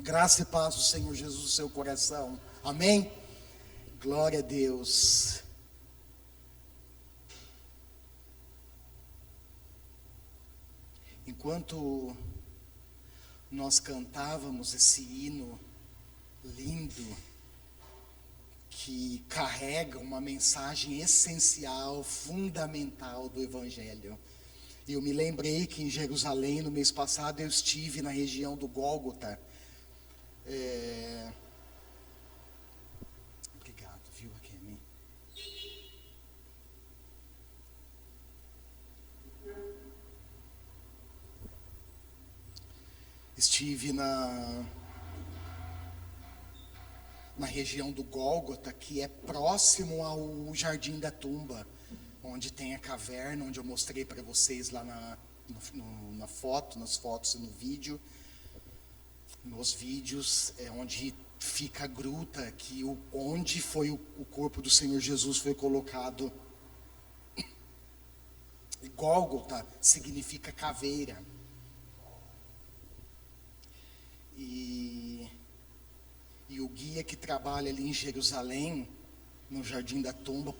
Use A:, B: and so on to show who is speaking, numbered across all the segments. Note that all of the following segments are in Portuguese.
A: Graça e paz do Senhor Jesus no seu coração. Amém? Glória a Deus. Enquanto nós cantávamos esse hino lindo, que carrega uma mensagem essencial, fundamental do Evangelho, eu me lembrei que em Jerusalém, no mês passado, eu estive na região do Gólgota. Obrigado, viu, Akemi? Estive na região do Gólgota, que é próximo ao Jardim da Tumba, onde tem a caverna, onde eu mostrei para vocês lá na foto, nas fotos e no vídeo. Nos vídeos é onde fica a gruta, onde foi o corpo do Senhor Jesus foi colocado. E Gólgota significa caveira. E o guia que trabalha ali em Jerusalém, no Jardim da Tumba,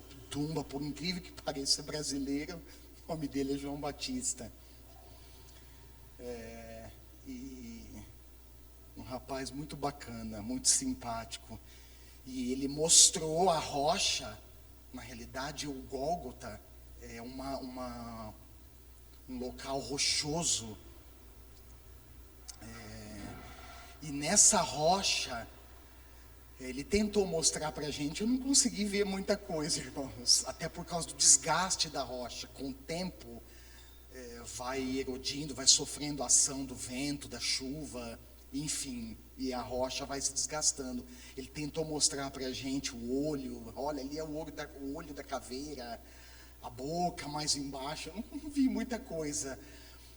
A: por incrível que pareça brasileiro, o nome dele é João Batista. E um rapaz muito bacana, muito simpático. E ele mostrou a rocha, na realidade o Gólgota é um local rochoso. E nessa rocha, ele tentou mostrar para a gente, eu não consegui ver muita coisa, irmãos, até por causa do desgaste da rocha. Com o tempo, vai erodindo, vai sofrendo a ação do vento, da chuva, enfim, e a rocha vai se desgastando. Ele tentou mostrar para a gente o olho, olha, ali é o olho da caveira, a boca mais embaixo. Eu não vi muita coisa,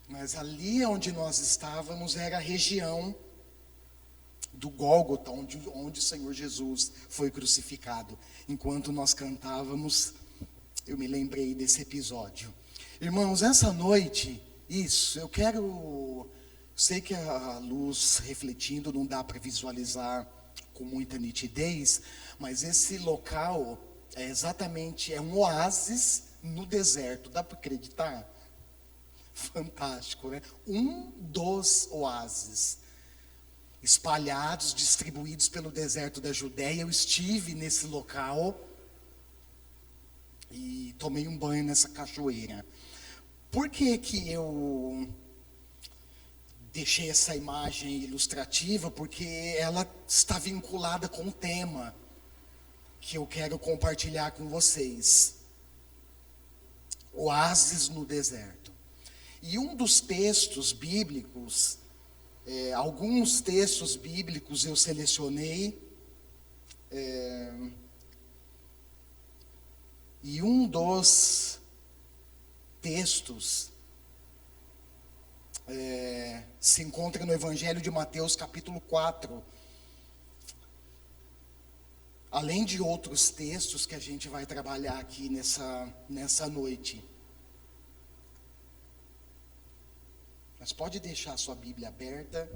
A: mas ali onde nós estávamos era a região do Gólgota, onde o Senhor Jesus foi crucificado. Enquanto nós cantávamos, eu me lembrei desse episódio. Irmãos, essa noite, sei que a luz refletindo não dá para visualizar com muita nitidez, mas esse local é um oásis no deserto, dá para acreditar? Fantástico, né? Um dos oásis espalhados, distribuídos pelo deserto da Judéia. Eu estive nesse local e tomei um banho nessa cachoeira. Por que eu deixei essa imagem ilustrativa? Porque ela está vinculada com o tema que eu quero compartilhar com vocês. Oásis no deserto. E um dos textos bíblicos, alguns textos bíblicos eu selecionei, e um dos textos se encontra no Evangelho de Mateus, capítulo 4. Além de outros textos que a gente vai trabalhar aqui nessa noite. Mas pode deixar a sua Bíblia aberta,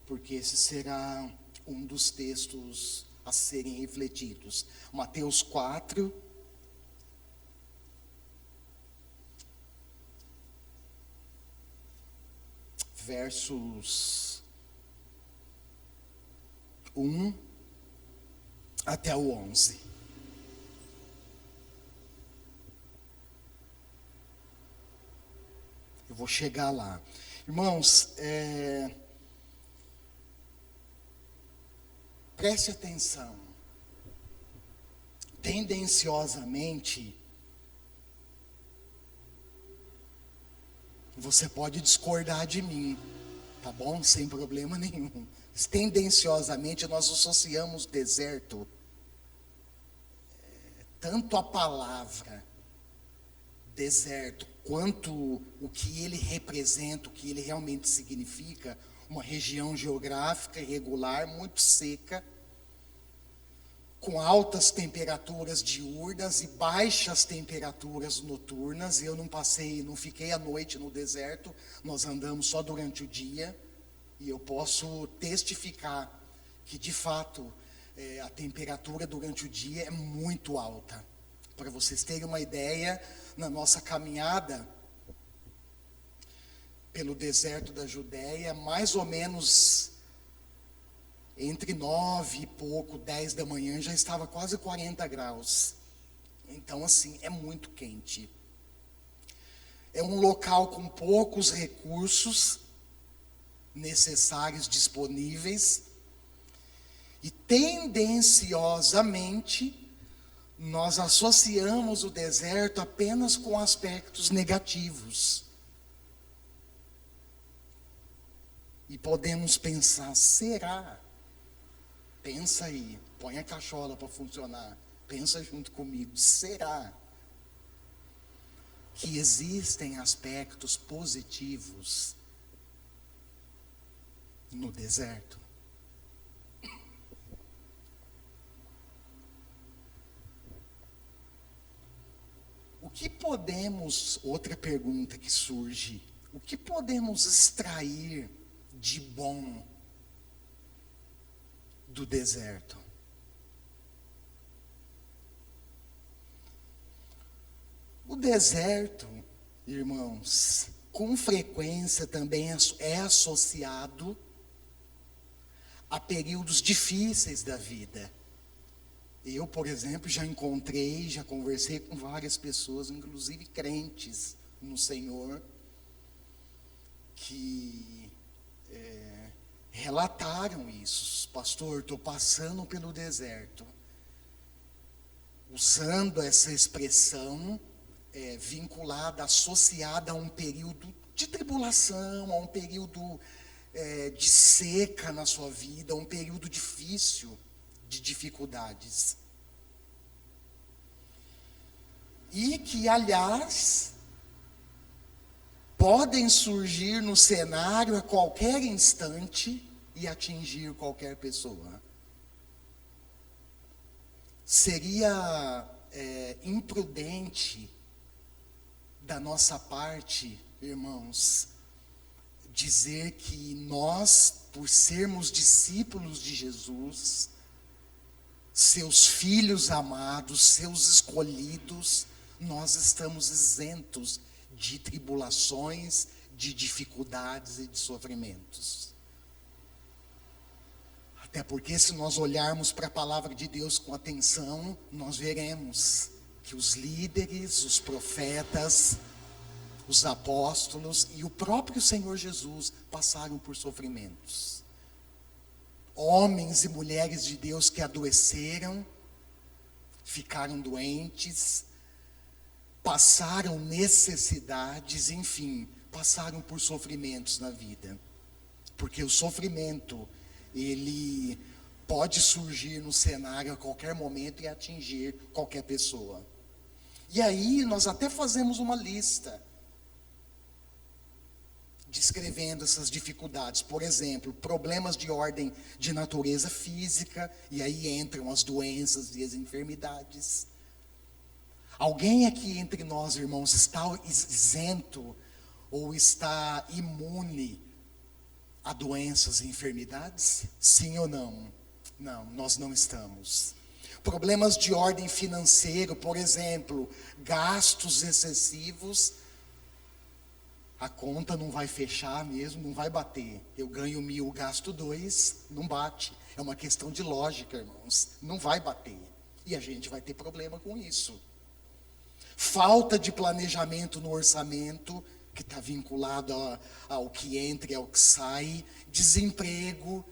A: porque esse será um dos textos a serem refletidos. Mateus 4, versos 1 até o 11. Eu vou chegar lá. Irmãos, preste atenção. Tendenciosamente, você pode discordar de mim, tá bom? Sem problema nenhum. Tendenciosamente, nós associamos deserto, tanto a palavra deserto, quanto o que ele representa, o que ele realmente significa, uma região geográfica irregular, muito seca, com altas temperaturas diurnas e baixas temperaturas noturnas. Eu não fiquei à noite no deserto, nós andamos só durante o dia. E eu posso testificar que, de fato, a temperatura durante o dia é muito alta. Para vocês terem uma ideia, na nossa caminhada pelo deserto da Judéia, mais ou menos entre 9 e pouco, 10 da manhã, já estava quase 40 graus. Então, assim, é muito quente. É um local com poucos recursos necessários disponíveis. E tendenciosamente, nós associamos o deserto apenas com aspectos negativos. E podemos pensar, será? Pensa aí, põe a cachola para funcionar. Pensa junto comigo, será que existem aspectos positivos no deserto? O que podemos, outra pergunta que surge, o que podemos extrair de bom do deserto? O deserto, irmãos, com frequência também é associado a períodos difíceis da vida. Eu, por exemplo, já conversei com várias pessoas, inclusive crentes no Senhor, que relataram isso. Pastor, estou passando pelo deserto. Usando essa expressão vinculada, associada a um período de tribulação, a um período de seca na sua vida, a um período difícil de dificuldades. E que, aliás, podem surgir no cenário a qualquer instante e atingir qualquer pessoa. Seria imprudente da nossa parte, irmãos, dizer que nós, por sermos discípulos de Jesus, seus filhos amados, seus escolhidos, nós estamos isentos de tribulações, de dificuldades e de sofrimentos. Até porque, se nós olharmos para a palavra de Deus com atenção, nós veremos que os líderes, os profetas, os apóstolos e o próprio Senhor Jesus passaram por sofrimentos. Homens e mulheres de Deus que adoeceram, ficaram doentes, passaram necessidades, enfim, passaram por sofrimentos na vida. Porque o sofrimento, ele pode surgir no cenário a qualquer momento e atingir qualquer pessoa. E aí nós até fazemos uma lista descrevendo essas dificuldades. Por exemplo, problemas de ordem de natureza física, e aí entram as doenças e as enfermidades. Alguém aqui entre nós, irmãos, está isento ou está imune a doenças e enfermidades? Sim ou não? Não, nós não estamos. Problemas de ordem financeira, por exemplo, gastos excessivos, a conta não vai fechar mesmo, não vai bater. Eu ganho 1.000, gasto 2, não bate. É uma questão de lógica, irmãos. Não vai bater. E a gente vai ter problema com isso. Falta de planejamento no orçamento, que está vinculado ao que entra e ao que sai. Desemprego,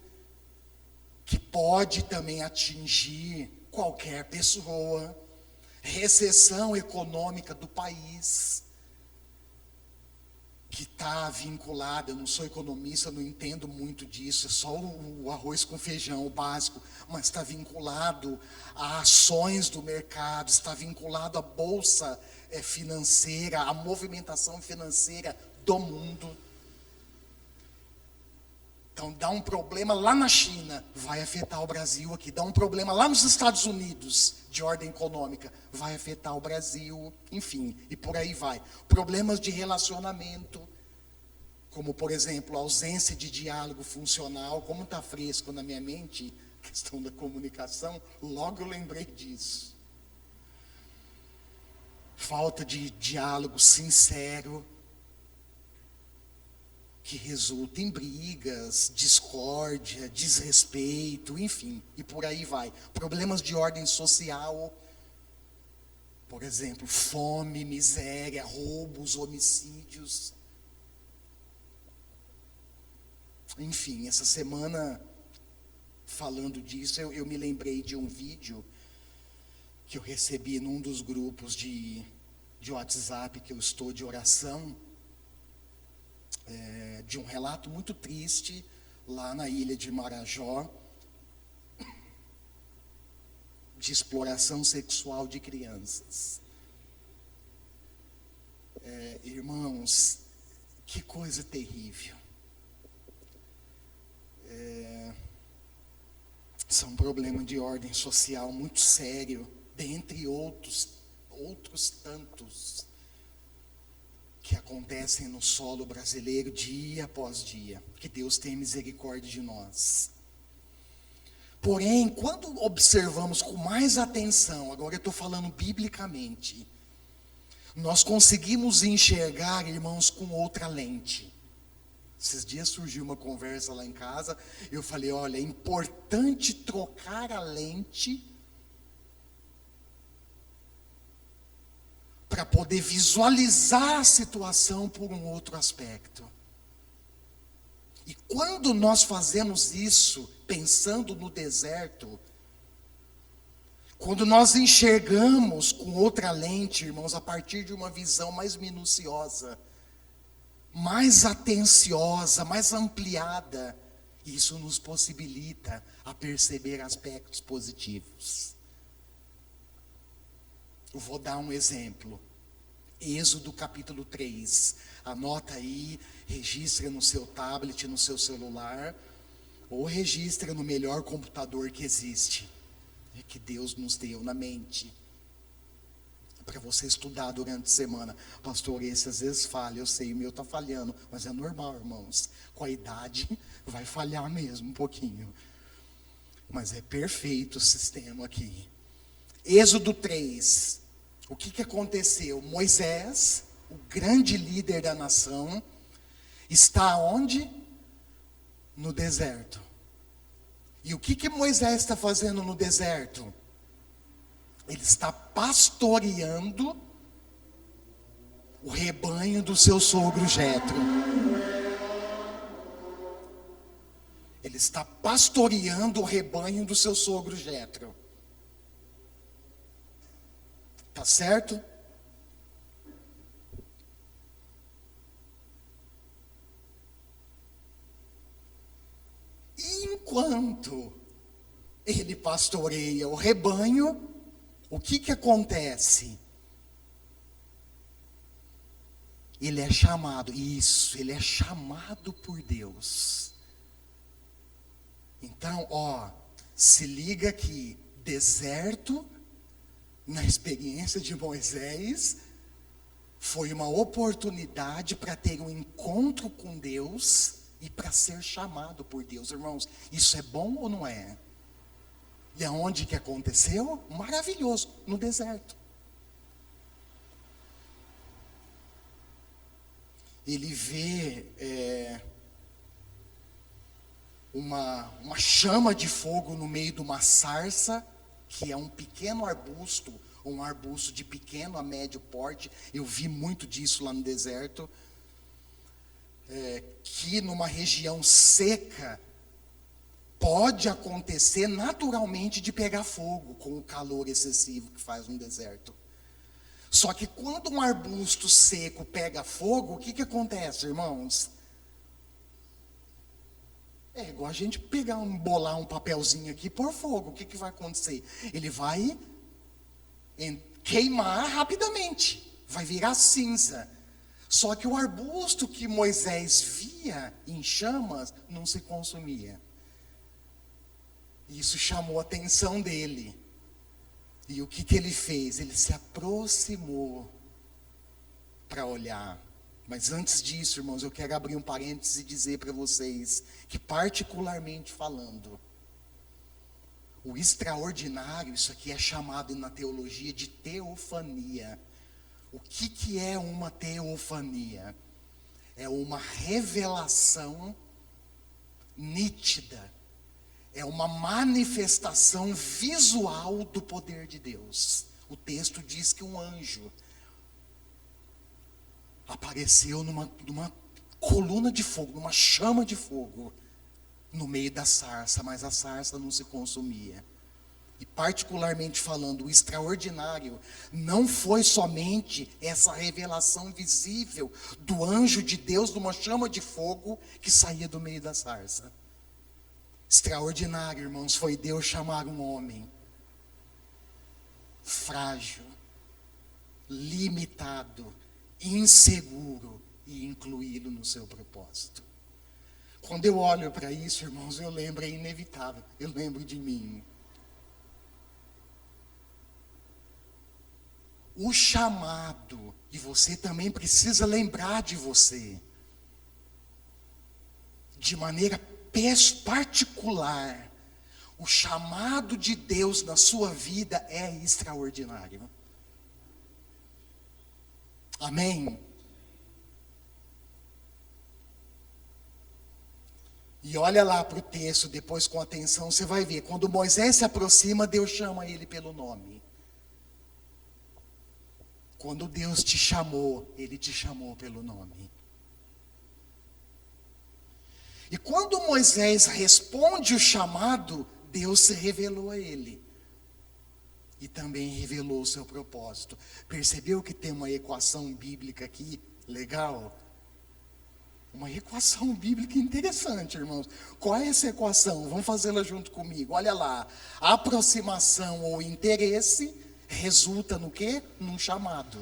A: que pode também atingir qualquer pessoa. Recessão econômica do país, que está vinculada, eu não sou economista, não entendo muito disso, é só o arroz com feijão, o básico, mas está vinculado a ações do mercado, está vinculado à bolsa financeira, à movimentação financeira do mundo. Então, dá um problema lá na China, vai afetar o Brasil aqui. Dá um problema lá nos Estados Unidos, de ordem econômica, vai afetar o Brasil, enfim, e por aí vai. Problemas de relacionamento como, por exemplo, a ausência de diálogo funcional, como está fresco na minha mente, a questão da comunicação, logo eu lembrei disso. Falta de diálogo sincero, que resulta em brigas, discórdia, desrespeito, enfim, e por aí vai. Problemas de ordem social, por exemplo, fome, miséria, roubos, homicídios. Enfim, essa semana, falando disso, eu me lembrei de um vídeo que eu recebi num dos grupos de WhatsApp que eu estou de oração, de um relato muito triste lá na ilha de Marajó, de exploração sexual de crianças. Irmãos, que coisa terrível. São um problema de ordem social muito sério, dentre outros tantos que acontecem no solo brasileiro dia após dia. Que Deus tenha misericórdia de nós. Porém, quando observamos com mais atenção, agora eu estou falando biblicamente, nós conseguimos enxergar, irmãos, com outra lente. Esses dias surgiu uma conversa lá em casa, eu falei, olha, é importante trocar a lente para poder visualizar a situação por um outro aspecto. E quando nós fazemos isso, pensando no deserto, quando nós enxergamos com outra lente, irmãos, a partir de uma visão mais minuciosa, mais atenciosa, mais ampliada, isso nos possibilita a perceber aspectos positivos. Eu vou dar um exemplo. Êxodo capítulo 3. Anota aí, registra no seu tablet, no seu celular, ou registra no melhor computador que existe, que Deus nos deu na mente, para você estudar durante a semana. Pastor, esse às vezes falha, eu sei, o meu está falhando, mas é normal, irmãos. Com a idade vai falhar mesmo um pouquinho. Mas é perfeito o sistema aqui. Êxodo 3. O que aconteceu? Moisés, o grande líder da nação, está onde? No deserto. E o que Moisés está fazendo no deserto? Ele está pastoreando o rebanho do seu sogro Jetro. Ele está pastoreando o rebanho do seu sogro Jetro. Tá certo? E enquanto ele pastoreia o rebanho, o que acontece? Ele é chamado, ele é chamado por Deus. Então, se liga aqui, deserto, na experiência de Moisés, foi uma oportunidade para ter um encontro com Deus e para ser chamado por Deus. Irmãos, isso é bom ou não é? E aonde que aconteceu? Maravilhoso, no deserto. Ele vê uma chama de fogo no meio de uma sarça, que é um pequeno arbusto, um arbusto de pequeno a médio porte. Eu vi muito disso lá no deserto. Que numa região seca, pode acontecer naturalmente de pegar fogo com o calor excessivo que faz no deserto. Só que quando um arbusto seco pega fogo, o que acontece, irmãos? É igual a gente bolar um papelzinho aqui e pôr fogo. O que vai acontecer? Ele vai queimar rapidamente, vai virar cinza. Só que o arbusto que Moisés via em chamas não se consumia. Isso chamou a atenção dele. E o que ele fez? Ele se aproximou para olhar. Mas antes disso, irmãos, eu quero abrir um parênteses e dizer para vocês que, particularmente falando, o extraordinário, isso aqui é chamado na teologia de teofania. O que é uma teofania? É uma revelação nítida, é uma manifestação visual do poder de Deus. O texto diz que um anjo apareceu numa coluna de fogo, numa chama de fogo, no meio da sarça, mas a sarça não se consumia. E particularmente falando, o extraordinário não foi somente essa revelação visível do anjo de Deus numa chama de fogo que saía do meio da sarça. Extraordinário, irmãos, foi Deus chamar um homem frágil, limitado, inseguro e incluí-lo no seu propósito. Quando eu olho para isso, irmãos, eu lembro, é inevitável, eu lembro de mim. O chamado, e você também precisa lembrar de você, de maneira particular, o chamado de Deus na sua vida é extraordinário. Amém? E olha lá para o texto, depois com atenção, você vai ver, quando Moisés se aproxima, Deus chama ele pelo nome. Quando Deus te chamou, Ele te chamou pelo nome. E quando Moisés responde o chamado, Deus se revelou a ele. E também revelou o seu propósito. Percebeu que tem uma equação bíblica aqui, legal? Uma equação bíblica interessante, irmãos. Qual é essa equação? Vamos fazê-la junto comigo. Olha lá. Aproximação ou interesse resulta no quê? Num chamado.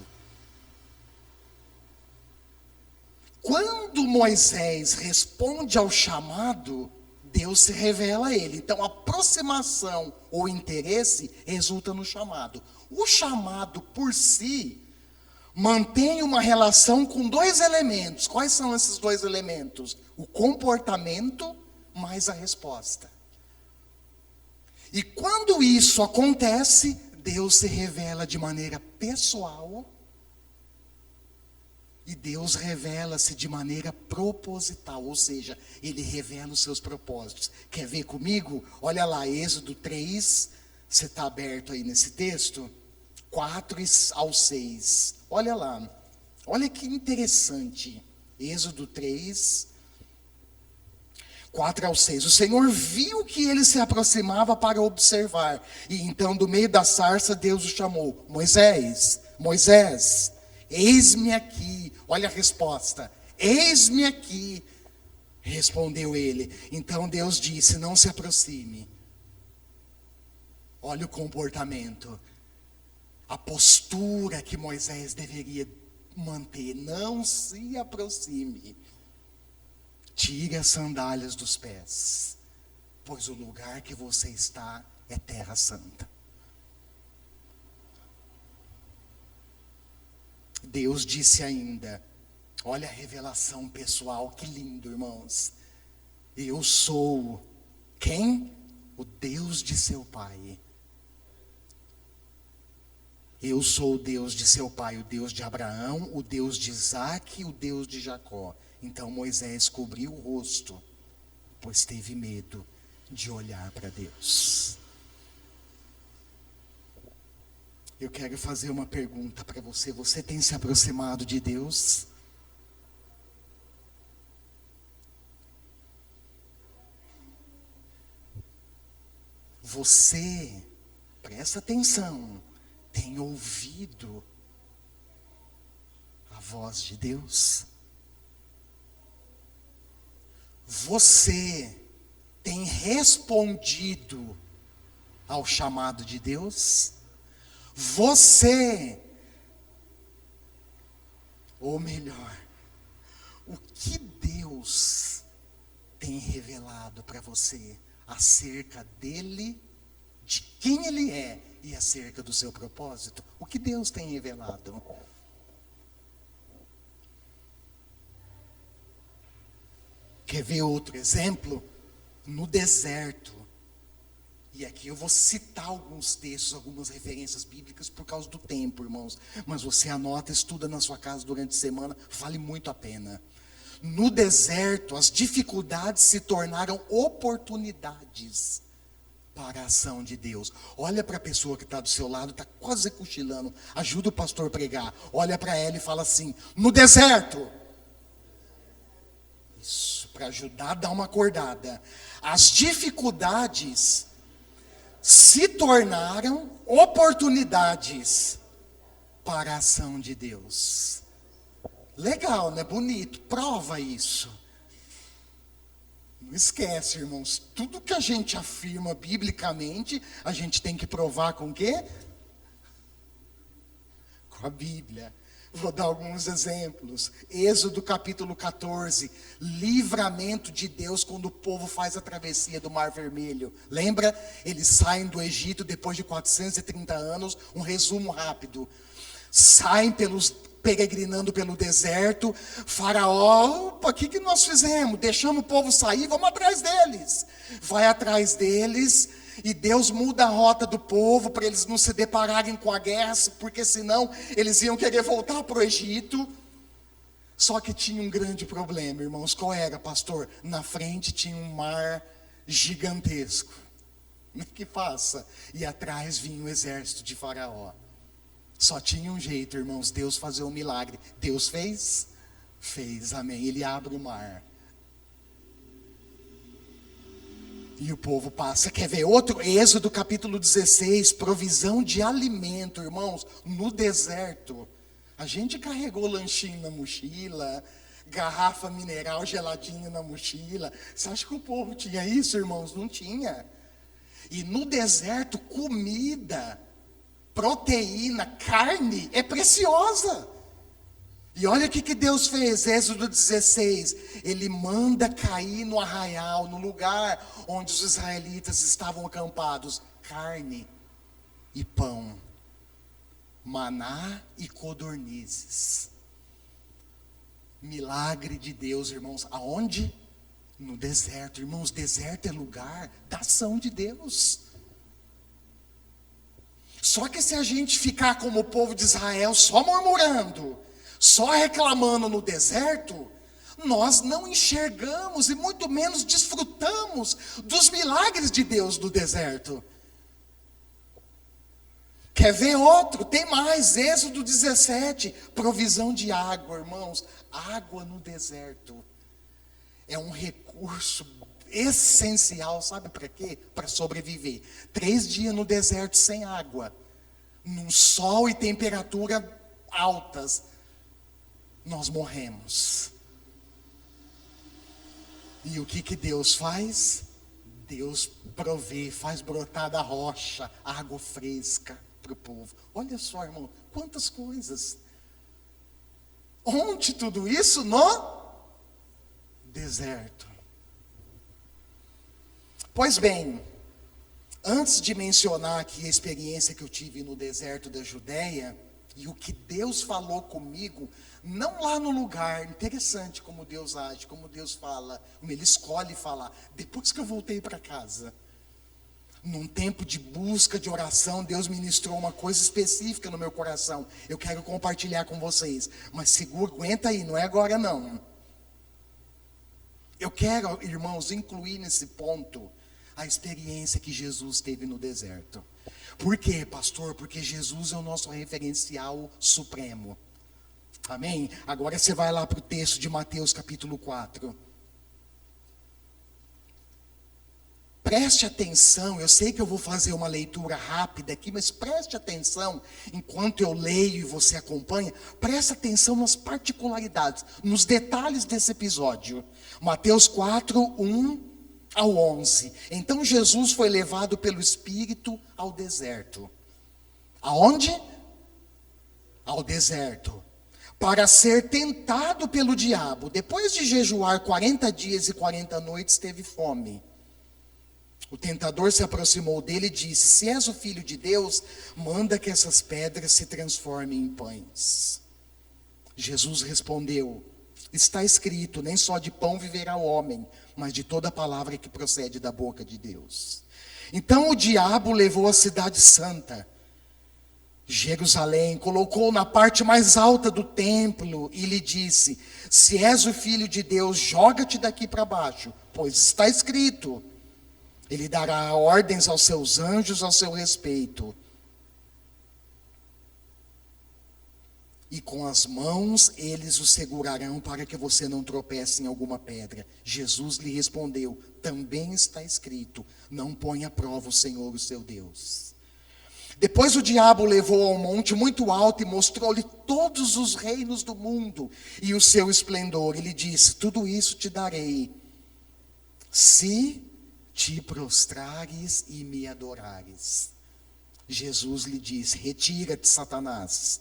A: Quando Moisés responde ao chamado, Deus se revela a ele. Então, aproximação ou interesse resulta no chamado. O chamado por si mantém uma relação com dois elementos. Quais são esses dois elementos? O comportamento mais a resposta. E quando isso acontece, Deus se revela de maneira pessoal e Deus revela-se de maneira proposital, ou seja, Ele revela os seus propósitos. Quer ver comigo? Olha lá, Êxodo 3, você está aberto aí nesse texto? 4 ao 6, olha lá, olha que interessante, Êxodo 3, 4 ao 6, o Senhor viu que ele se aproximava para observar, e então do meio da sarça Deus o chamou, Moisés, Moisés, eis-me aqui, olha a resposta, eis-me aqui, respondeu ele, então Deus disse, não se aproxime, olha o comportamento, a postura que Moisés deveria manter, não se aproxime, tire as sandálias dos pés, pois o lugar que você está é terra santa. Deus disse ainda, olha a revelação pessoal, que lindo, irmãos, eu sou, quem? O Deus de seu pai. Eu sou o Deus de seu pai, o Deus de Abraão, o Deus de Isaque, o Deus de Jacó. Então Moisés cobriu o rosto, pois teve medo de olhar para Deus. Eu quero fazer uma pergunta para você. Você tem se aproximado de Deus? Você, presta atenção, tem ouvido a voz de Deus? Você tem respondido ao chamado de Deus? Você, ou melhor, o que Deus tem revelado para você acerca dele, de quem ele é e acerca do seu propósito? O que Deus tem revelado? Quer ver outro exemplo? No deserto. E aqui eu vou citar alguns textos, algumas referências bíblicas por causa do tempo, irmãos. Mas você anota, estuda na sua casa durante a semana, vale muito a pena. No deserto, as dificuldades se tornaram oportunidades para a ação de Deus. Olha para a pessoa que está do seu lado, está quase cochilando. Ajuda o pastor a pregar. Olha para ela e fala assim: no deserto. Isso, para ajudar a dar uma acordada. As dificuldades se tornaram oportunidades para a ação de Deus. Legal, né? Bonito. Prova isso. Não esquece, irmãos. Tudo que a gente afirma biblicamente, a gente tem que provar com o quê? Com a Bíblia. Vou dar alguns exemplos. Êxodo capítulo 14. Livramento de Deus quando o povo faz a travessia do Mar Vermelho. Lembra? Eles saem do Egito depois de 430 anos. Um resumo rápido. Saem peregrinando pelo deserto. Faraó, opa, o que nós fizemos? Deixamos o povo sair, vamos atrás deles. Vai atrás deles. E Deus muda a rota do povo para eles não se depararem com a guerra, porque senão eles iam querer voltar para o Egito. Só que tinha um grande problema, irmãos. Qual era, pastor? Na frente tinha um mar gigantesco. Que passa? E atrás vinha o exército de Faraó. Só tinha um jeito, irmãos, Deus fazer um milagre. Deus fez? Fez, amém. Ele abre o mar. E o povo passa. Quer ver outro? Êxodo capítulo 16, provisão de alimento, irmãos, no deserto. A gente carregou lanchinho na mochila, garrafa mineral geladinha na mochila. Você acha que o povo tinha isso, irmãos? Não tinha. E no deserto, comida, proteína, carne é preciosa. E olha o que Deus fez, Êxodo 16, ele manda cair no arraial, no lugar onde os israelitas estavam acampados, carne e pão, maná e codornizes. Milagre de Deus, irmãos, aonde? No deserto, irmãos, deserto é lugar da ação de Deus. Só que se a gente ficar como o povo de Israel, só murmurando, só reclamando no deserto, nós não enxergamos e muito menos desfrutamos dos milagres de Deus no deserto. Quer ver outro? Tem mais, Êxodo 17, provisão de água, irmãos. Água no deserto é um recurso essencial, sabe para quê? Para sobreviver. 3 dias no deserto sem água, num sol e temperatura altas, nós morremos. E o que Deus faz? Deus provê, faz brotar da rocha água fresca para o povo. Olha só, irmão, quantas coisas. Onde tudo isso? No deserto. Pois bem, antes de mencionar aqui a experiência que eu tive no deserto da Judéia, e o que Deus falou comigo, não lá no lugar, interessante como Deus age, como Deus fala, como Ele escolhe falar. Depois que eu voltei para casa, num tempo de busca, de oração, Deus ministrou uma coisa específica no meu coração. Eu quero compartilhar com vocês, mas segura, aguenta aí, não é agora não. Eu quero, irmãos, incluir nesse ponto a experiência que Jesus teve no deserto. Por quê, pastor? Porque Jesus é o nosso referencial supremo. Amém? Agora você vai lá para o texto de Mateus capítulo 4. Preste atenção, eu sei que eu vou fazer uma leitura rápida aqui, mas preste atenção, enquanto eu leio e você acompanha, preste atenção nas particularidades, nos detalhes desse episódio. Mateus 4, 1 ao 11. Então Jesus foi levado pelo Espírito ao deserto. Aonde? Ao deserto. Para ser tentado pelo diabo. Depois de jejuar 40 dias e 40 noites, teve fome. O tentador se aproximou dele e disse: se és o Filho de Deus, manda que essas pedras se transformem em pães. Jesus respondeu: Está escrito, nem só de pão viverá o homem, mas de toda palavra que procede da boca de Deus. Então o diabo levou a cidade santa, Jerusalém, colocou na parte mais alta do templo e lhe disse: se és o filho de Deus, joga-te daqui para baixo, pois está escrito, ele dará ordens aos seus anjos ao seu respeito, e com as mãos eles o segurarão para que você não tropece em alguma pedra. Jesus lhe respondeu: também está escrito, não ponha à prova o Senhor, o seu Deus. Depois o diabo o levou a um monte muito alto e mostrou-lhe todos os reinos do mundo e o seu esplendor. Ele disse: tudo isso te darei, se te prostrares e me adorares. Jesus lhe disse: retira-te, Satanás,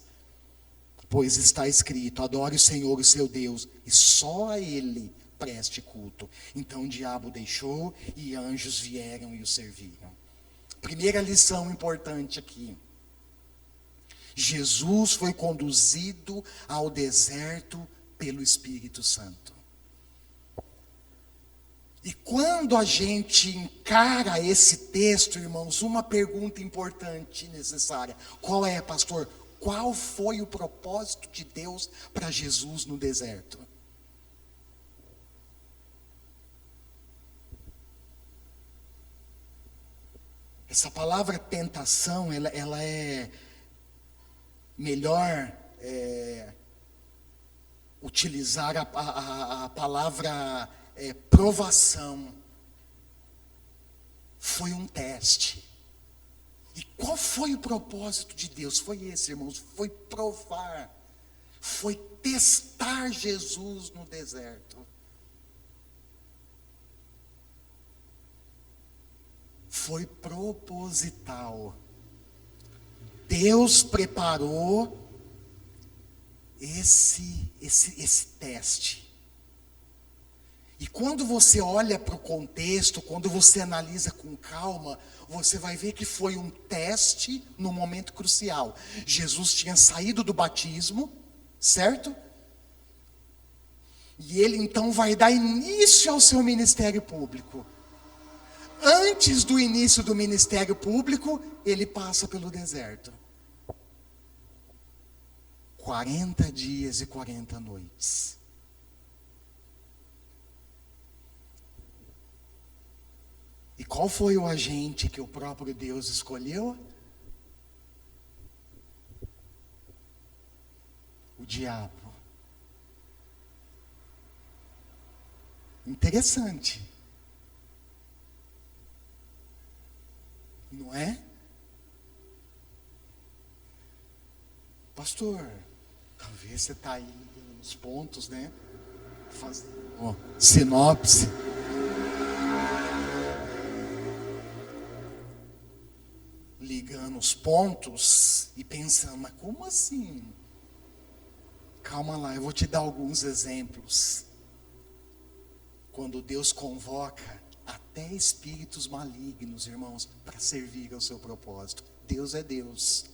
A: pois está escrito, adore o Senhor, o seu Deus, e só a Ele preste culto. Então o diabo deixou e anjos vieram e o serviram. Primeira lição importante aqui. Jesus foi conduzido ao deserto pelo Espírito Santo. E quando a gente encara esse texto, irmãos, uma pergunta importante e necessária. Qual é, pastor? Qual foi o propósito de Deus para Jesus no deserto? Essa palavra tentação, ela é melhor utilizar a palavra provação. Foi um teste. E qual foi o propósito de Deus? Foi esse, irmãos, foi provar, foi testar Jesus no deserto. Foi proposital. Deus preparou esse teste. E quando você olha para o contexto, quando você analisa com calma, você vai ver que foi um teste no momento crucial. Jesus tinha saído do batismo, certo? E ele então vai dar início ao seu ministério público. Antes do início do ministério público, ele passa pelo deserto. 40 dias e 40 noites. E qual foi o agente que o próprio Deus escolheu? O diabo. Interessante. Não é? Pastor, talvez você está aí nos pontos, né? Fazendo sinopse. Ligando os pontos e pensando, mas como assim? Calma lá, eu vou te dar alguns exemplos. Quando Deus convoca até espíritos malignos, irmãos, para servir ao seu propósito. Deus é Deus.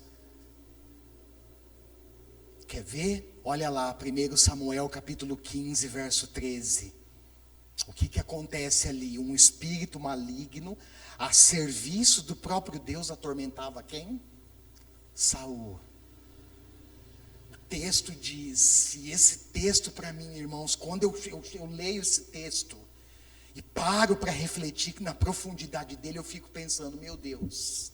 A: Quer ver? Olha lá, 1 Samuel capítulo 15, verso 13. O que acontece ali? Um espírito maligno a serviço do próprio Deus atormentava quem? Saul. O texto diz, e esse texto para mim, irmãos, quando eu leio esse texto e paro para refletir na profundidade dele, eu fico pensando, meu Deus,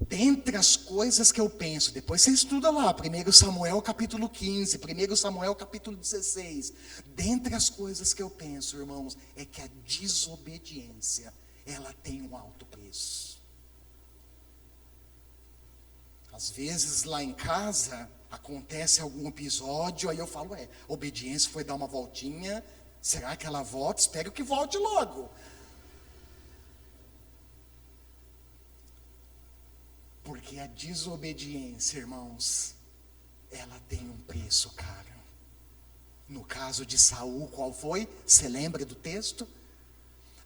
A: dentre as coisas que eu penso, depois você estuda lá, 1 Samuel capítulo 15, 1 Samuel capítulo 16, dentre as coisas que eu penso, irmãos, é que a desobediência, ela tem um alto preço. Às vezes lá em casa, acontece algum episódio, aí eu falo, obediência foi dar uma voltinha, será que ela volta? Espero que volte logo. Porque a desobediência, irmãos, ela tem um preço caro. No caso de Saul, qual foi? Você lembra do texto?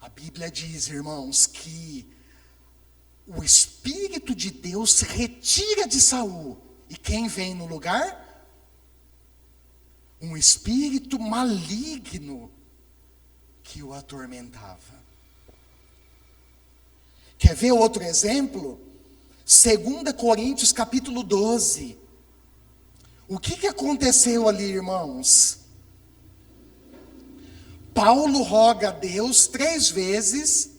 A: A Bíblia diz, irmãos, que o Espírito de Deus se retira de Saul. E quem vem no lugar? Um espírito maligno que o atormentava. Quer ver outro exemplo? 2 Coríntios capítulo 12. O que aconteceu ali, irmãos? Paulo roga a Deus 3 vezes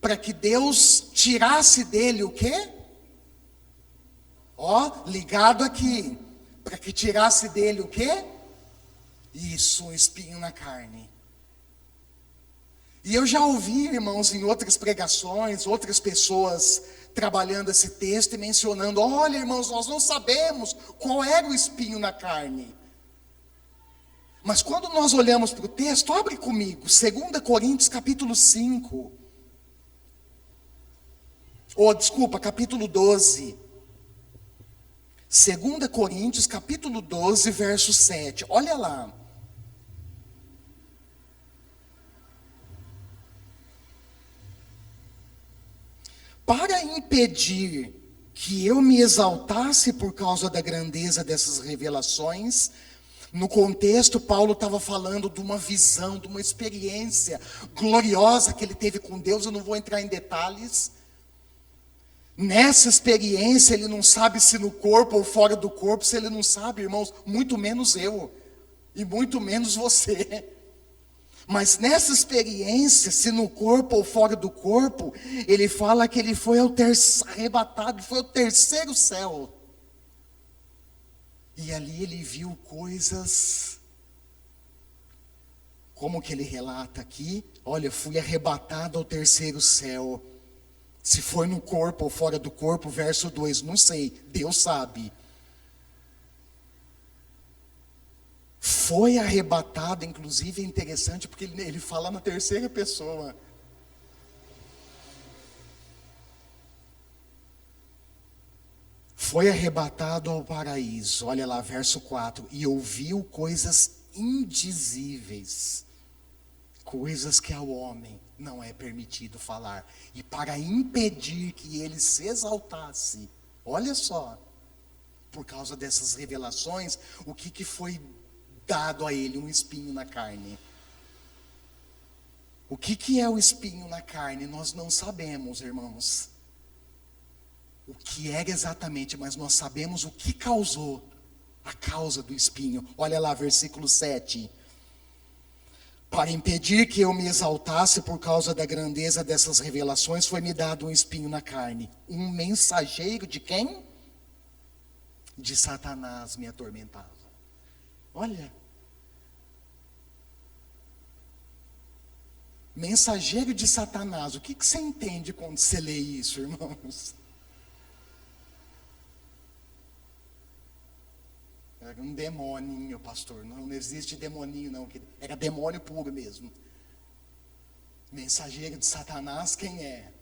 A: para que Deus tirasse dele o quê? Ó, ligado aqui. Para que tirasse dele o quê? Isso, um espinho na carne. E eu já ouvi, irmãos, em outras pregações, outras pessoas trabalhando esse texto e mencionando: olha, irmãos, nós não sabemos qual era o espinho na carne. Mas quando nós olhamos para o texto, abre comigo, 2 Coríntios capítulo 5. Capítulo 12. 2 Coríntios capítulo 12, verso 7. Olha lá. Para impedir que eu me exaltasse por causa da grandeza dessas revelações, no contexto, Paulo estava falando de uma visão, de uma experiência gloriosa que ele teve com Deus. Eu não vou entrar em detalhes. Nessa experiência, ele não sabe se no corpo ou fora do corpo. Se ele não sabe, irmãos, muito menos eu, e muito menos você. Mas nessa experiência, se no corpo ou fora do corpo, ele fala que ele foi arrebatado, foi ao terceiro céu. E ali ele viu coisas, como que ele relata aqui? Olha, fui arrebatado ao terceiro céu. Se foi no corpo ou fora do corpo, verso 2, não sei, Deus sabe. Foi arrebatado, inclusive é interessante porque ele fala na terceira pessoa. Foi arrebatado ao paraíso, olha lá, verso 4, e ouviu coisas indizíveis, coisas que ao homem não é permitido falar. E para impedir que ele se exaltasse, olha só, por causa dessas revelações, o que foi dado a ele? Um espinho na carne. O que é o espinho na carne? Nós não sabemos, irmãos, o que era exatamente, mas nós sabemos o que causou a causa do espinho. Olha lá, versículo 7. Para impedir que eu me exaltasse por causa da grandeza dessas revelações, foi-me dado um espinho na carne. Um mensageiro de quem? De Satanás me atormentava. Olha. Mensageiro de Satanás. O que você entende quando você lê isso, irmãos? Era um demoninho, pastor. Não existe demoninho, não. Era demônio puro mesmo. Mensageiro de Satanás, quem é?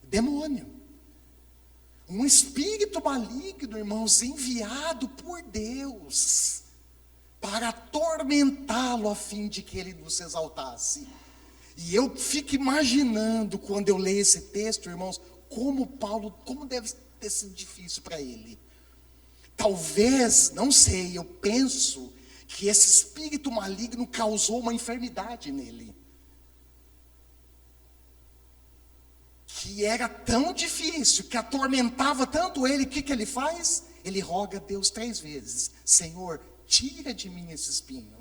A: Demônio. Um espírito maligno, irmãos, enviado por Deus para atormentá-lo a fim de que ele nos exaltasse. E eu fico imaginando, quando eu leio esse texto, irmãos, como deve ter sido difícil para ele. Talvez, não sei, eu penso que esse espírito maligno causou uma enfermidade nele. Que era tão difícil, que atormentava tanto ele, o que ele faz? Ele roga a Deus 3 vezes: Senhor, tira de mim esse espinho.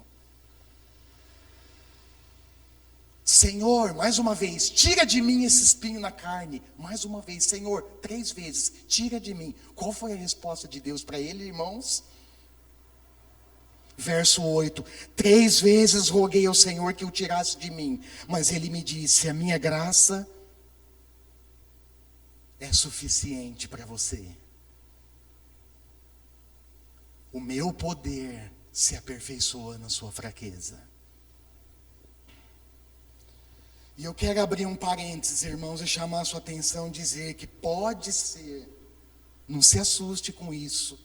A: Senhor, mais uma vez, tira de mim esse espinho na carne. Mais uma vez, Senhor, 3 vezes, tira de mim. Qual foi a resposta de Deus para ele, irmãos? Verso 8: 3 vezes roguei ao Senhor que o tirasse de mim, mas ele me disse: a minha graça é suficiente para você. O meu poder se aperfeiçoa na sua fraqueza. E eu quero abrir um parênteses, irmãos, e chamar a sua atenção e dizer que pode ser, não se assuste com isso,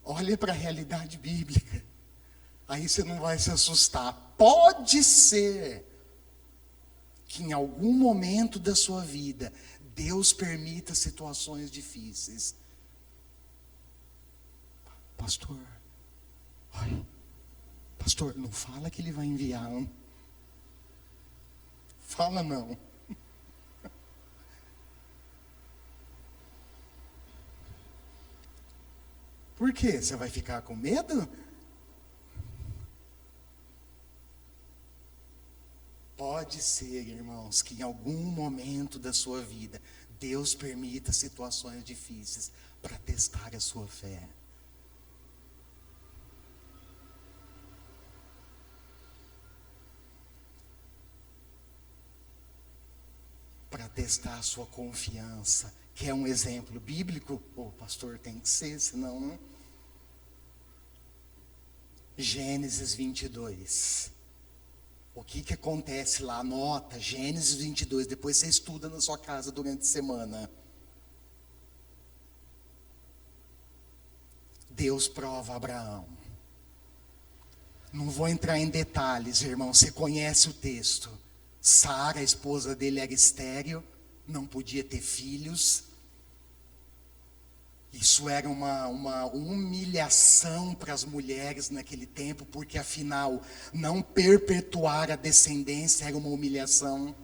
A: olhe para a realidade bíblica, aí você não vai se assustar. Pode ser que em algum momento da sua vida, Deus permita situações difíceis. Pastor, Ai, pastor, não fala que ele vai enviar, não. Fala não. Por quê? Você vai ficar com medo? Pode ser, irmãos, que em algum momento da sua vida, Deus permita situações difíceis para testar a sua fé. Para testar a sua confiança. Quer um exemplo bíblico? O pastor tem que ser, senão... Gênesis 22. O que acontece lá? Anota, Gênesis 22. Depois você estuda na sua casa durante a semana. Deus prova Abraão. Não vou entrar em detalhes, irmão. Você conhece o texto. Sara, a esposa dele, era estéril, não podia ter filhos. Isso era uma humilhação para as mulheres naquele tempo, porque afinal, não perpetuar a descendência era uma humilhação.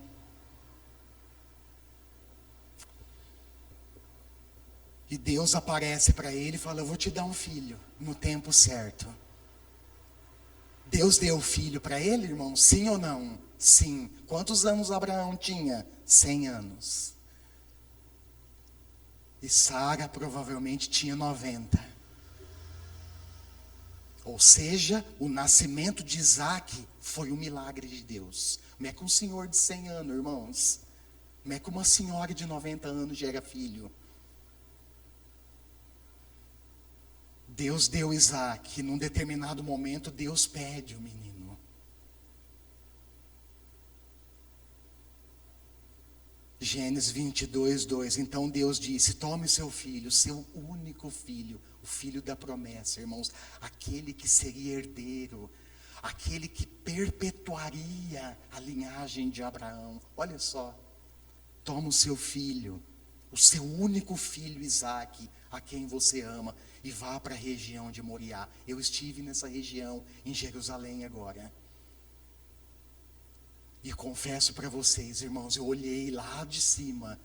A: E Deus aparece para ele e fala: eu vou te dar um filho no tempo certo. Deus deu o filho para ele, irmão? Sim ou não? Sim. Quantos anos Abraão tinha? 100 anos. E Sara provavelmente tinha 90. Ou seja, o nascimento de Isaac foi um milagre de Deus. Não é que um senhor de 100 anos, irmãos. Não é que uma senhora de 90 anos gera filho. Deus deu Isaac, e num determinado momento Deus pede o menino. Gênesis 22, 2. Então Deus disse: tome seu filho, seu único filho, o filho da promessa, irmãos, aquele que seria herdeiro, aquele que perpetuaria a linhagem de Abraão. Olha só, toma o seu filho, o seu único filho Isaque, a quem você ama, e vá para a região de Moriá. Eu estive nessa região, em Jerusalém agora. E confesso para vocês, irmãos, eu olhei lá de cima,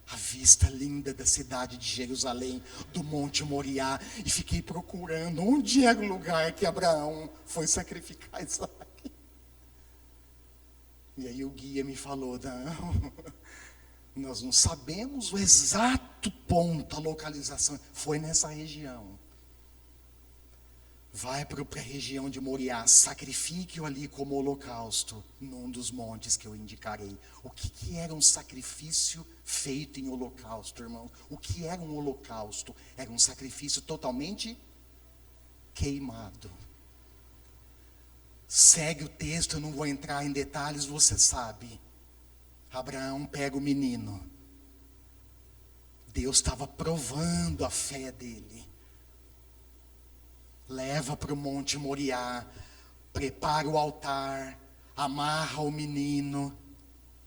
A: a vista linda da cidade de Jerusalém, do Monte Moriá, e fiquei procurando onde era o lugar que Abraão foi sacrificar Isaque. E aí o guia me falou: não, nós não sabemos o exato ponto, a localização, foi nessa região. Vai para a região de Moriá, sacrifique-o ali como holocausto, num dos montes que eu indicarei. O que era um sacrifício feito em holocausto, irmão? O que era um holocausto? Era um sacrifício totalmente queimado. Segue o texto, eu não vou entrar em detalhes, você sabe. Abraão pega o menino. Deus estava provando a fé dele. Leva para o Monte Moriá, prepara o altar, amarra o menino.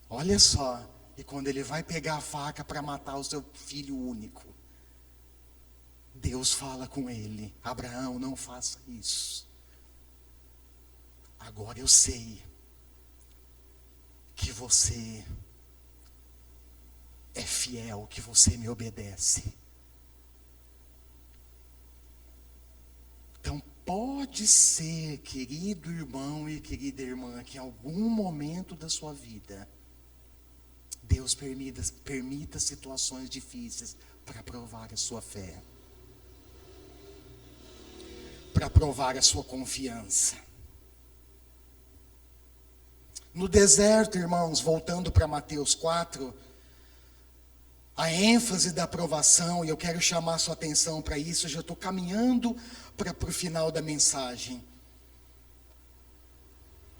A: Olha só, e quando ele vai pegar a faca para matar o seu filho único, Deus fala com ele: Abraão, não faça isso. Agora eu sei que você é fiel, que você me obedece. Então pode ser, querido irmão e querida irmã, que em algum momento da sua vida, Deus permita situações difíceis para provar a sua fé, para provar a sua confiança. No deserto, irmãos, voltando para Mateus 4, a ênfase da aprovação, e eu quero chamar sua atenção para isso, eu já estou caminhando para o final da mensagem.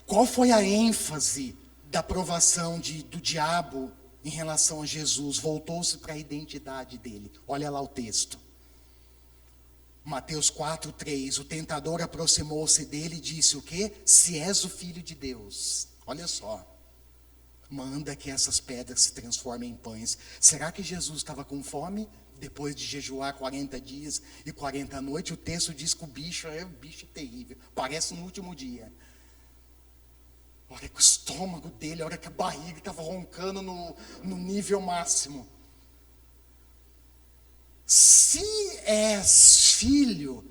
A: Qual foi a ênfase da aprovação do diabo em relação a Jesus? Voltou-se para a identidade dele. Olha lá o texto. Mateus 4, 3. O tentador aproximou-se dele e disse o quê? Se és o Filho de Deus. Olha só. Manda que essas pedras se transformem em pães. Será que Jesus estava com fome? depois de jejuar 40 dias e 40 noites, o texto diz que o bicho é terrível, parece no último dia. A hora que o estômago dele, a hora que a barriga estava roncando no nível máximo. Se és filho,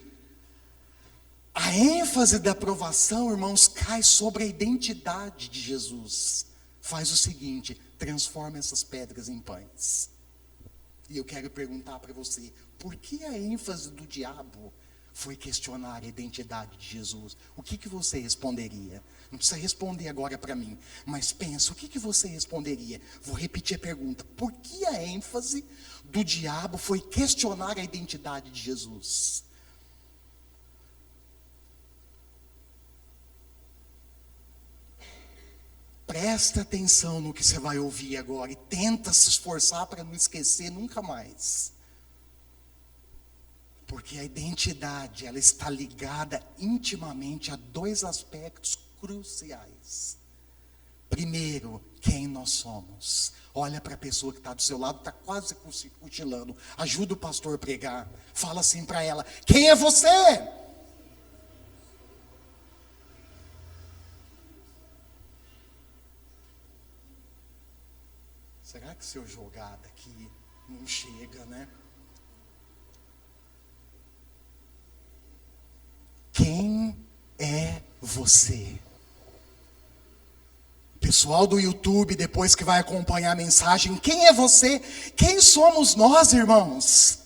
A: a ênfase da aprovação, irmãos, cai sobre a identidade de Jesus. Faz o seguinte: transforma essas pedras em pães. E eu quero perguntar para você, por que a ênfase do diabo foi questionar a identidade de Jesus? O que você responderia? Não precisa responder agora para mim, mas pensa, o que você responderia? Vou repetir a pergunta: por que a ênfase do diabo foi questionar a identidade de Jesus? Presta atenção no que você vai ouvir agora e tenta se esforçar para não esquecer nunca mais. Porque a identidade, ela está ligada intimamente a dois aspectos cruciais. Primeiro, quem nós somos. Olha para a pessoa que está do seu lado, está quase cochilando. Ajuda o pastor a pregar. Fala assim para ela: quem é você? Será que se eu jogar daqui não chega, né? Quem é você? Pessoal do YouTube, depois que vai acompanhar a mensagem, quem é você? Quem somos nós, irmãos?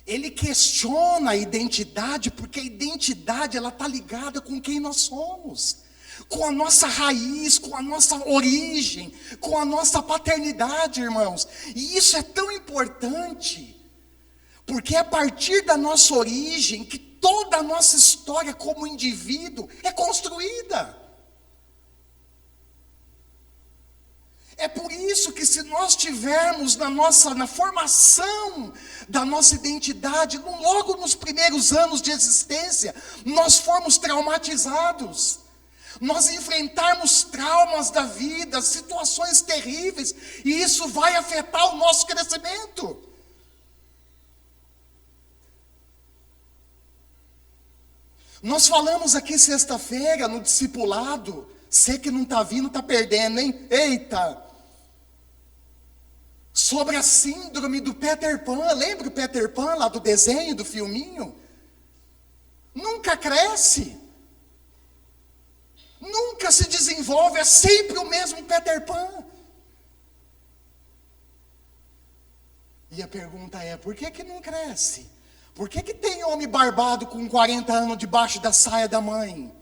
A: Ele questiona a identidade, porque a identidade, ela está ligada com quem nós somos, com a nossa raiz, com a nossa origem, com a nossa paternidade, irmãos. E isso é tão importante, porque é a partir da nossa origem que toda a nossa história como indivíduo é construída. É por isso que, se nós tivermos na formação da nossa identidade, logo nos primeiros anos de existência, nós formos traumatizados, nós enfrentarmos traumas da vida, situações terríveis, e isso vai afetar o nosso crescimento. Nós falamos aqui sexta-feira no discipulado, você que não está vindo está perdendo, hein? Eita! Sobre a síndrome do Peter Pan. Lembra o Peter Pan lá do desenho, do filminho? Nunca cresce. Nunca se desenvolve, é sempre o mesmo Peter Pan. E a pergunta é, por que não cresce? Por que tem homem barbado com 40 anos debaixo da saia da mãe?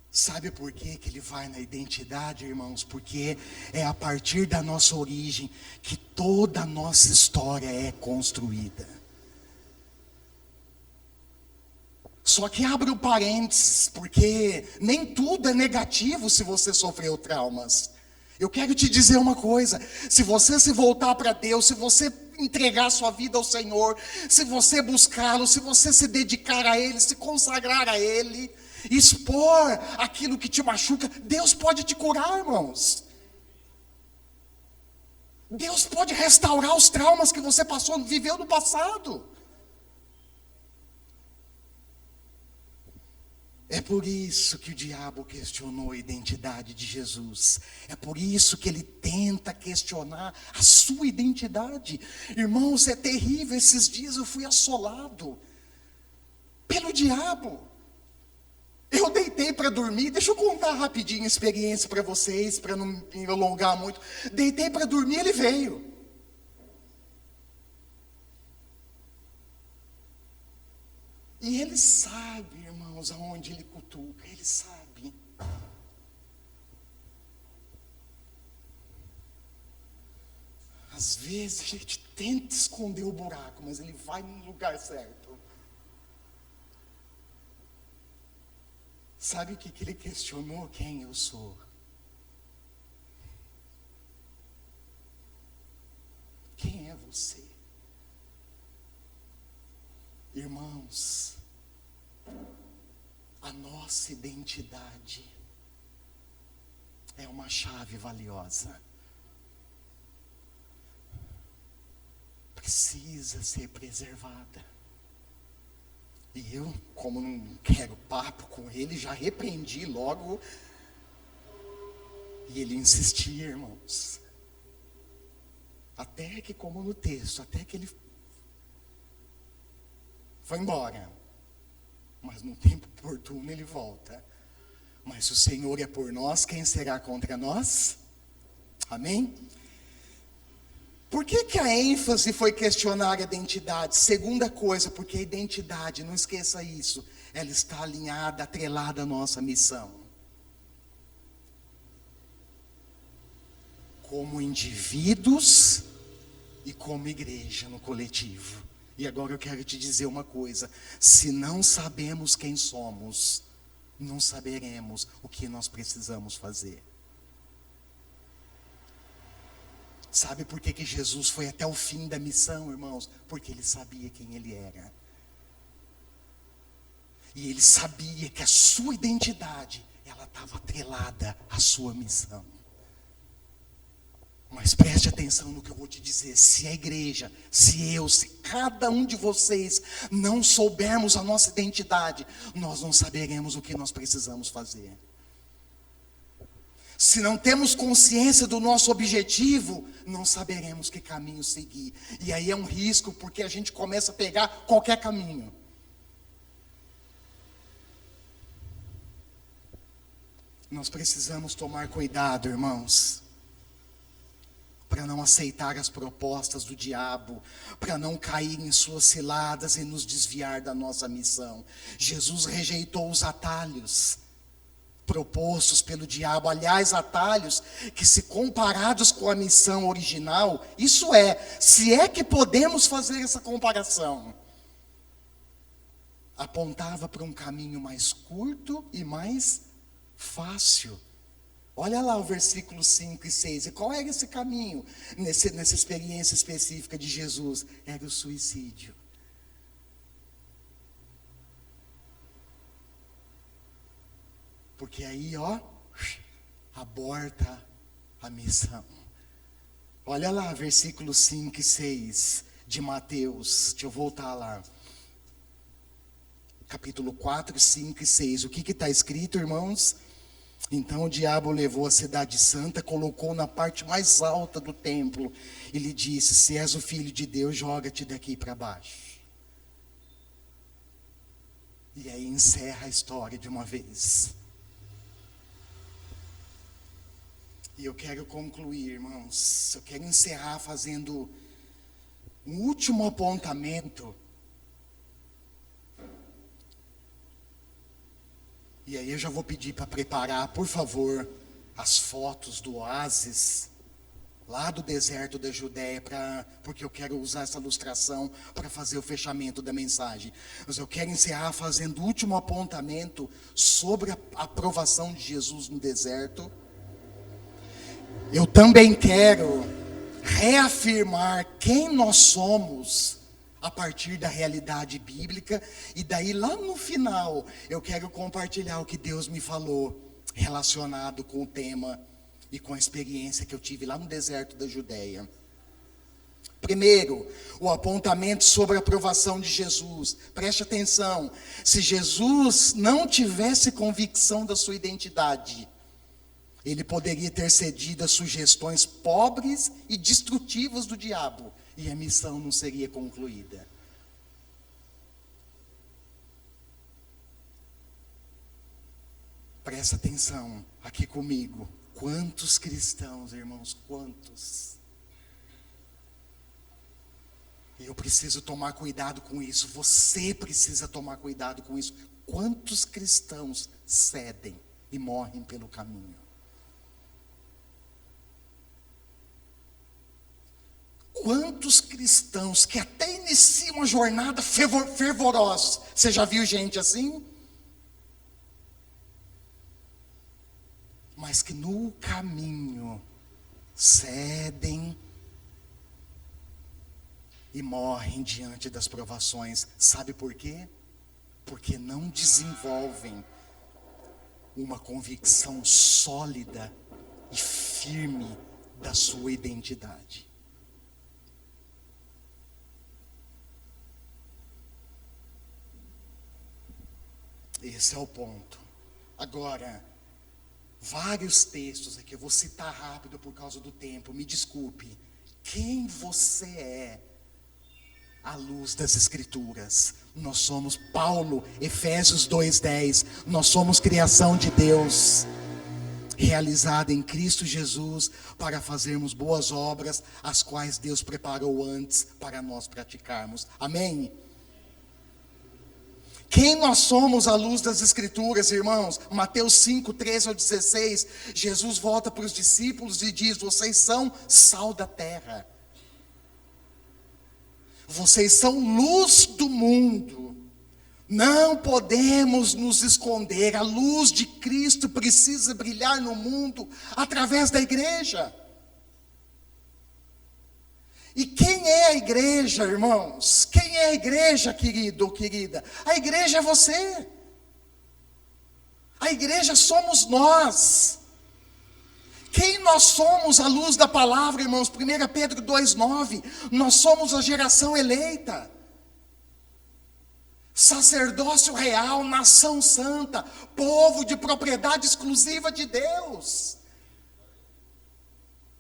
A: Sabe por que ele vai na identidade, irmãos? Porque é a partir da nossa origem que toda a nossa história é construída. Só que abre o parênteses, porque nem tudo é negativo se você sofreu traumas. Eu quero te dizer uma coisa: se você se voltar para Deus, se você entregar sua vida ao Senhor, se você buscá-lo, se você se dedicar a Ele, se consagrar a Ele, expor aquilo que te machuca, Deus pode te curar, irmãos. Deus pode restaurar os traumas que você viveu no passado. É por isso que o diabo questionou a identidade de Jesus. É por isso que ele tenta questionar a sua identidade. Irmãos, é terrível. Esses dias eu fui assolado pelo diabo. Eu deitei para dormir. Deixa eu contar rapidinho a experiência para vocês, para não me alongar muito. Deitei para dormir, ele veio. E ele sabe, irmãos, aonde ele cutuca, ele sabe. Às vezes a gente tenta esconder o buraco, mas ele vai no lugar certo. Sabe o que ele questionou? Quem eu sou? Quem é você? Irmãos, A nossa identidade é uma chave valiosa. Precisa ser preservada. E eu, como não quero papo com ele, já repreendi logo. E ele insistia, irmãos. Até que, como no texto, até que ele foi embora. Mas no tempo oportuno ele volta. Mas se o Senhor é por nós, quem será contra nós? Amém? Por que a ênfase foi questionar a identidade? Segunda coisa, porque a identidade, não esqueça isso, ela está alinhada, atrelada à nossa missão. Como indivíduos e como igreja no coletivo. E agora eu quero te dizer uma coisa: se não sabemos quem somos, não saberemos o que nós precisamos fazer. Sabe por que Jesus foi até o fim da missão, irmãos? Porque ele sabia quem ele era. E ele sabia que a sua identidade, ela estava atrelada à sua missão. Mas preste atenção no que eu vou te dizer. Se a igreja, se cada um de vocês não soubermos a nossa identidade, nós não saberemos o que nós precisamos fazer. Se não temos consciência do nosso objetivo, não saberemos que caminho seguir. E aí é um risco, porque a gente começa a pegar qualquer caminho. Nós precisamos tomar cuidado, irmãos, para não aceitar as propostas do diabo, para não cair em suas ciladas e nos desviar da nossa missão. Jesus rejeitou os atalhos propostos pelo diabo, aliás, atalhos que, se comparados com a missão original, isso é, se é que podemos fazer essa comparação, apontava para um caminho mais curto e mais fácil. Olha lá o versículo 5 e 6. E qual era esse caminho nessa experiência específica de Jesus? Era o suicídio. Porque aí, aborta a missão. Olha lá, versículos 5 e 6 de Mateus. Deixa eu voltar lá. Capítulo 4, 5 e 6. O que está escrito, irmãos? Então o diabo levou a cidade santa, colocou na parte mais alta do templo e lhe disse: se és o filho de Deus, joga-te daqui para baixo. E aí encerra a história de uma vez. E eu quero concluir, irmãos. Eu quero encerrar fazendo um último apontamento. E aí eu já vou pedir para preparar, por favor, as fotos do oásis, lá do deserto da Judéia, porque eu quero usar essa ilustração para fazer o fechamento da mensagem. Mas eu quero encerrar fazendo o último apontamento sobre a aprovação de Jesus no deserto. Eu também quero reafirmar quem nós somos a partir da realidade bíblica. E daí lá no final eu quero compartilhar o que Deus me falou relacionado com o tema e com a experiência que eu tive lá no deserto da Judéia. Primeiro, o apontamento sobre a aprovação de Jesus. Preste atenção: se Jesus não tivesse convicção da sua identidade, ele poderia ter cedido às sugestões pobres e destrutivas do diabo, e a missão não seria concluída. Presta atenção aqui comigo. Quantos cristãos, irmãos, quantos? Eu preciso tomar cuidado com isso. Você precisa tomar cuidado com isso. Quantos cristãos cedem e morrem pelo caminho? Quantos cristãos que até iniciam uma jornada fervorosa? Você já viu gente assim? Mas que no caminho cedem e morrem diante das provações. Sabe por quê? Porque não desenvolvem uma convicção sólida e firme da sua identidade. Esse é o ponto. Agora, vários textos aqui, eu vou citar rápido por causa do tempo, me desculpe. Quem você é à luz das Escrituras? Nós somos, Paulo, Efésios 2:10, nós somos criação de Deus, realizada em Cristo Jesus, para fazermos boas obras, as quais Deus preparou antes para nós praticarmos. Amém? Quem nós somos à luz das Escrituras, irmãos? Mateus 5:13-16, Jesus volta para os discípulos e diz: vocês são sal da terra, vocês são luz do mundo, não podemos nos esconder, a luz de Cristo precisa brilhar no mundo através da igreja. E quem é a igreja, irmãos? Quem é a igreja, querido ou querida? A igreja é você. A igreja somos nós. Quem nós somos à luz da palavra, irmãos? 1 Pedro 2:9. Nós somos a geração eleita, sacerdócio real, nação santa, povo de propriedade exclusiva de Deus,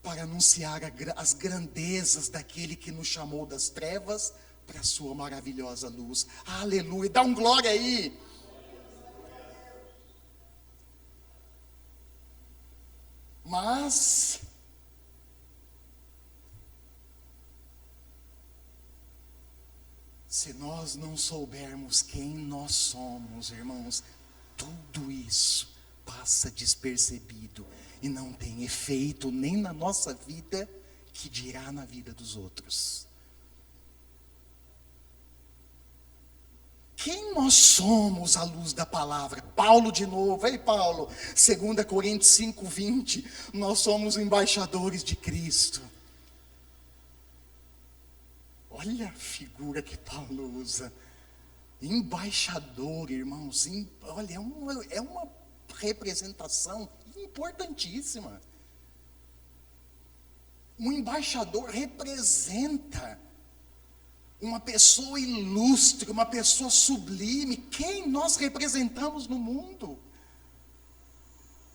A: para anunciar as grandezas daquele que nos chamou das trevas para a sua maravilhosa luz. Aleluia, dá um glória aí. Mas se nós não soubermos quem nós somos, irmãos, tudo isso passa despercebido e não tem efeito nem na nossa vida, que dirá na vida dos outros. Quem nós somos à luz da palavra? Paulo de novo, ei Paulo, 2 Coríntios 5:20, nós somos embaixadores de Cristo. Olha a figura que Paulo usa, embaixador, irmãos, olha, é uma representação importantíssima. Um embaixador representa uma pessoa ilustre, uma pessoa sublime. Quem nós representamos no mundo?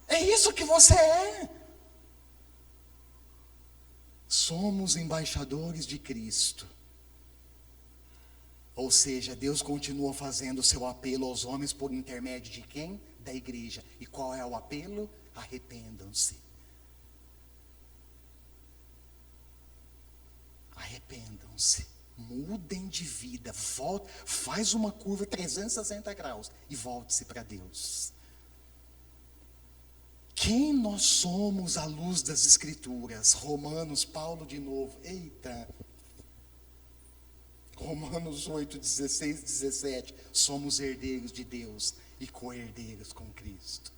A: É isso que você é. Somos embaixadores de Cristo. Ou seja, Deus continua fazendo o seu apelo aos homens por intermédio de quem? Da igreja. E qual é o apelo? Arrependam-se. Arrependam-se. Mudem de vida. Volte, faz uma curva 360 graus e volte-se para Deus. Quem nós somos à luz das Escrituras? Romanos, Paulo de novo. Eita! Romanos 8:16-17. Somos herdeiros de Deus e co-herdeiros com Cristo.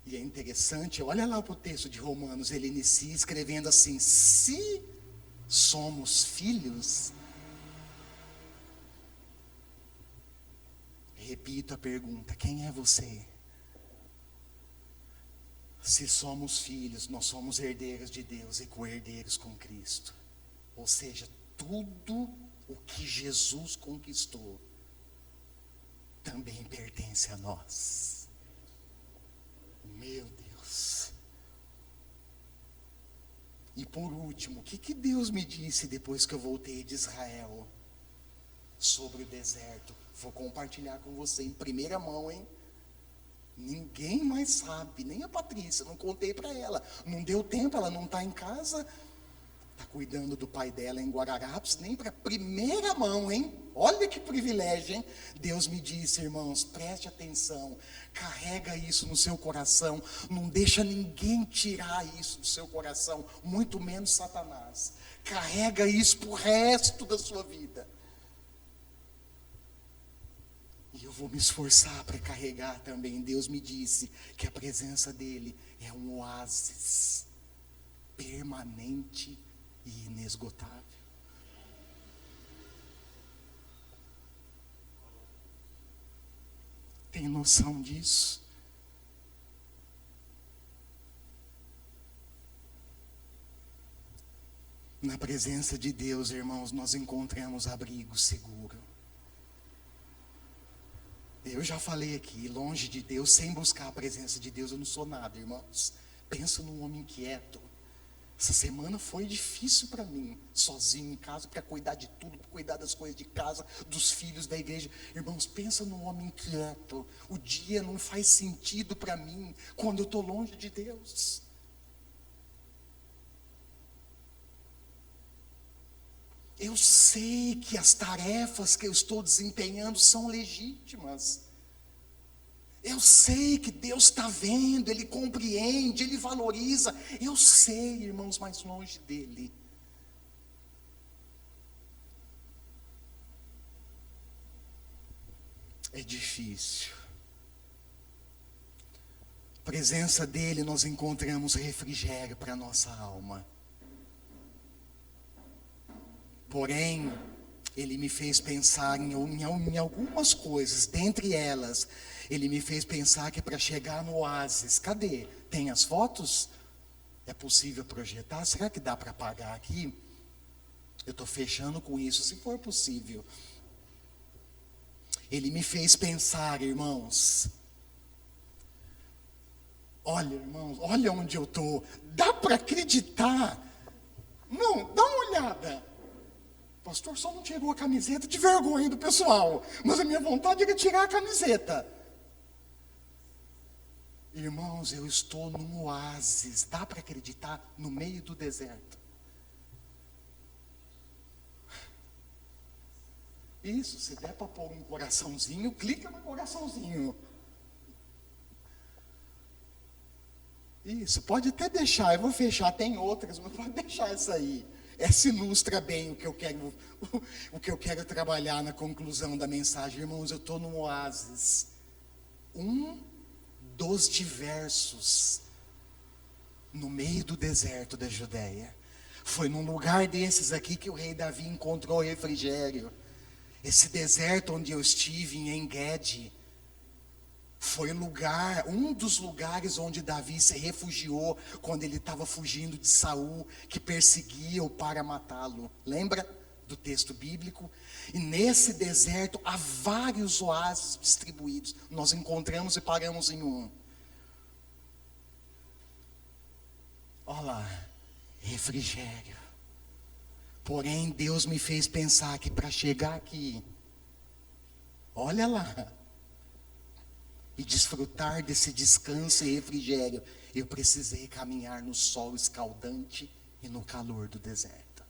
A: E é interessante, olha lá para o texto de Romanos, ele inicia escrevendo assim: se somos filhos. Repito a pergunta: quem é você? Se somos filhos, nós somos herdeiros de Deus e co-herdeiros com Cristo. Ou seja, tudo o que Jesus conquistou também pertence a nós. Meu Deus. E por último, o que Deus me disse depois que eu voltei de Israel sobre o deserto? Vou compartilhar com você em primeira mão, hein? Ninguém mais sabe, nem a Patrícia, não contei para ela. Não deu tempo, ela não está em casa. Está cuidando do pai dela em Guararapes, nem para primeira mão, hein? Olha que privilégio, hein? Deus me disse, irmãos, preste atenção, carrega isso no seu coração, não deixa ninguém tirar isso do seu coração, muito menos Satanás. Carrega isso para o resto da sua vida. E eu vou me esforçar para carregar também. Deus me disse que a presença dele é um oásis permanente e inesgotável. Tem noção disso? Na presença de Deus, irmãos, nós encontramos abrigo seguro. Eu já falei aqui, longe de Deus, sem buscar a presença de Deus, eu não sou nada, irmãos. Pensa num homem inquieto. Essa semana foi difícil para mim, sozinho em casa, para cuidar de tudo, para cuidar das coisas de casa, dos filhos da igreja. Irmãos, pensa num homem inquieto. O dia não faz sentido para mim quando eu estou longe de Deus. Eu sei que as tarefas que eu estou desempenhando são legítimas. Eu sei que Deus está vendo, Ele compreende, Ele valoriza. Eu sei, irmãos, mais longe dEle. É difícil. Presença dEle, nós encontramos refrigério para a nossa alma. Porém, Ele me fez pensar em algumas coisas. Dentre elas, Ele me fez pensar que para chegar no oásis, cadê? Tem as fotos? É possível projetar? Será que dá para apagar aqui? Eu estou fechando com isso, se for possível. Ele me fez pensar, irmãos. Olha, irmãos, olha onde eu estou. Dá para acreditar? Não, dá uma olhada. Pastor, só não tirou a camiseta, de vergonha do pessoal. Mas a minha vontade era tirar a camiseta. Irmãos, eu estou num oásis, dá para acreditar? No meio do deserto. Isso, se der para pôr um coraçãozinho, clica no coraçãozinho. Isso, pode até deixar, eu vou fechar, tem outras, mas pode deixar essa aí. Essa ilustra bem o que eu quero trabalhar na conclusão da mensagem. Irmãos, eu estou num oásis. Um dos diversos no meio do deserto da Judéia. Foi num lugar desses aqui que o rei Davi encontrou refrigério. Esse deserto onde eu estive, em En-Gedi, foi um dos lugares onde Davi se refugiou quando ele estava fugindo de Saul, que perseguia-o para matá-lo. Lembra do texto bíblico? E nesse deserto há vários oásis distribuídos. Nós encontramos e paramos em um. Olha lá, refrigério. Porém, Deus me fez pensar que para chegar aqui, olha lá, e desfrutar desse descanso e refrigério, eu precisei caminhar no sol escaldante e no calor do deserto.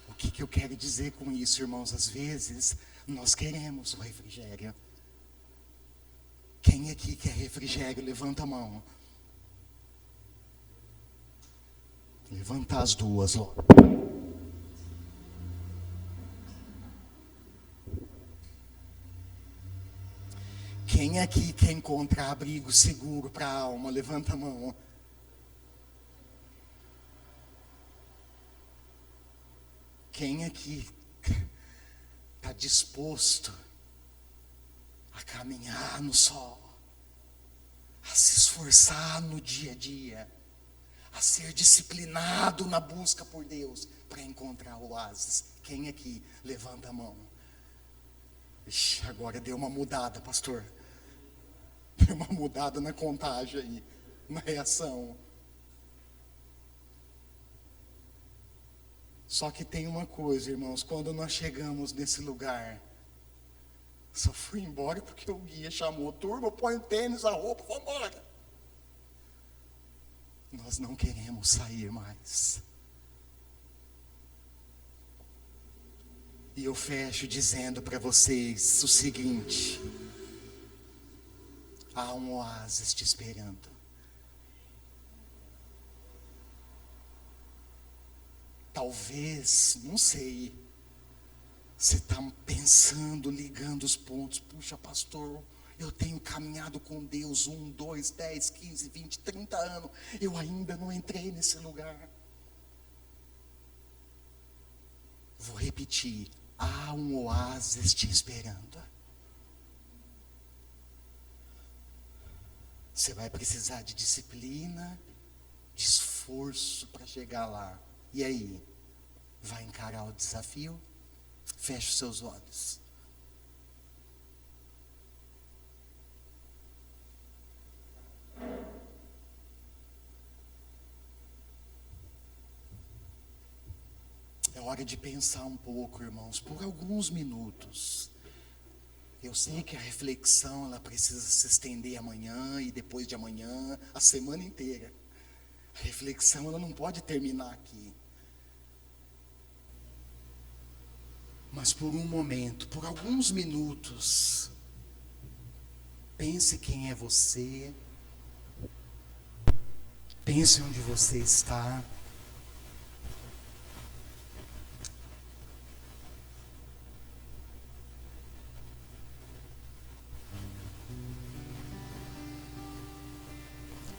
A: O que eu quero dizer com isso, irmãos? Às vezes, nós queremos o refrigério. Quem aqui quer refrigério? Levanta a mão. Levanta as duas logo. Quem aqui quer encontrar abrigo seguro para a alma? Levanta a mão. Quem aqui está disposto a caminhar no sol, a se esforçar no dia a dia, a ser disciplinado na busca por Deus para encontrar oásis? Quem aqui? Levanta a mão. Ixi, agora deu uma mudada, pastor. Deu uma mudada na contagem aí, na reação. Só que tem uma coisa, irmãos, quando nós chegamos nesse lugar, só fui embora porque o guia chamou: turma, põe o tênis, a roupa, vamos embora. Nós não queremos sair mais. E eu fecho dizendo para vocês o seguinte: há um oásis te esperando. Talvez, não sei, você está pensando, ligando os pontos. Puxa, pastor, eu tenho caminhado com Deus 1, 2, 10, 15, 20, 30 anos. Eu ainda não entrei nesse lugar. Vou repetir. há um oásis te esperando. Você vai precisar de disciplina, de esforço para chegar lá. E aí? Vai encarar o desafio? Feche os seus olhos. É hora de pensar um pouco, irmãos, por alguns minutos. Eu sei que a reflexão ela precisa se estender amanhã e depois de amanhã, a semana inteira. A reflexão ela não pode terminar aqui. Mas por um momento, por alguns minutos, pense quem é você. Pense onde você está.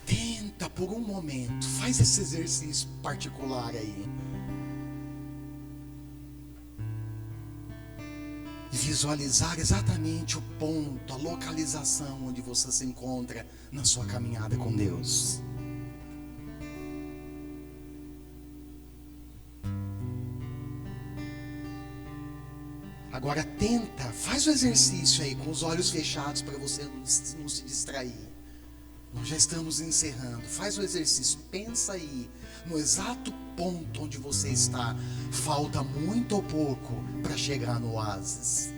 A: Tenta por um momento, faz esse exercício particular aí. E visualizar exatamente o ponto, a localização onde você se encontra na sua caminhada com Deus. Agora tenta, faz o exercício aí com os olhos fechados para você não se distrair. Nós já estamos encerrando. Faz o exercício, pensa aí no exato ponto onde você está. Falta muito ou pouco para chegar no oásis?